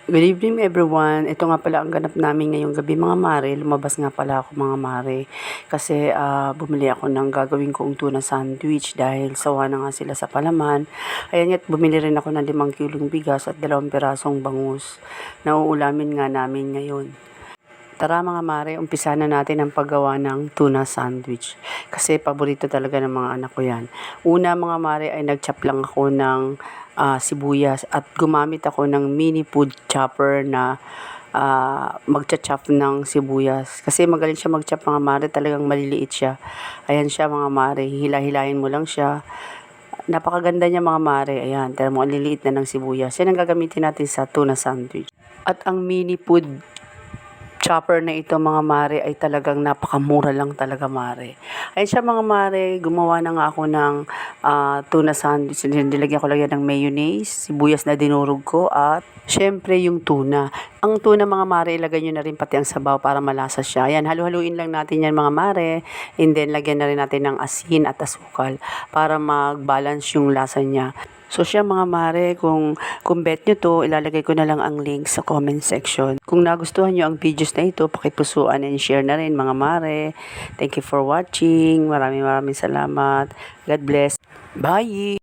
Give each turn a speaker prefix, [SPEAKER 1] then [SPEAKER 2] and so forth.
[SPEAKER 1] Good evening everyone. Ito nga pala ang ganap namin ngayong gabi mga mare. Lumabas nga pala ako mga mare. Kasi bumili ako ng gagawin kong tuna sandwich dahil sawa na nga sila sa palaman. Ayan nga't bumili rin ako ng 5 kilong bigas at 2 pirasong bangus. Nauulamin nga namin ngayon. Tara mga mare, umpisa na natin ang paggawa ng tuna sandwich. Kasi paborito talaga ng mga anak ko yan. Una mga mare ay nagchop lang ako ng sibuyas at gumamit ako ng mini food chopper na magcha-chop ng sibuyas. Kasi magaling siya mag-chop mga mare, talagang maliliit siya. Ayan siya mga mare, hila-hilahin mo lang siya. Napakaganda niya mga mare. Ayan, tira mo, ang liliit na ng sibuyas. Yan ang gagamitin natin sa tuna sandwich. At ang mini food chopper na ito mga mare ay talagang napakamura lang talaga mare. Ayun siya mga mare, gumawa na nga ako ng tuna sandwich. Nilagyan ko lang yan ng mayonnaise, sibuyas na dinurog ko at syempre yung tuna. Ang tuna mga mare, ilagay nyo na rin pati ang sabaw para malasa siya. Ayan, halu-haluin lang natin yan mga mare. And then lagyan na rin natin ng asin at asukal para mag-balance yung lasa niya. So siya mga mare, kung bet nyo to, ilalagay ko na lang ang link sa comment section. Kung nagustuhan nyo ang videos na ito, pakipusuan and share na rin mga mare. Thank you for watching. Maraming salamat. God bless. Bye!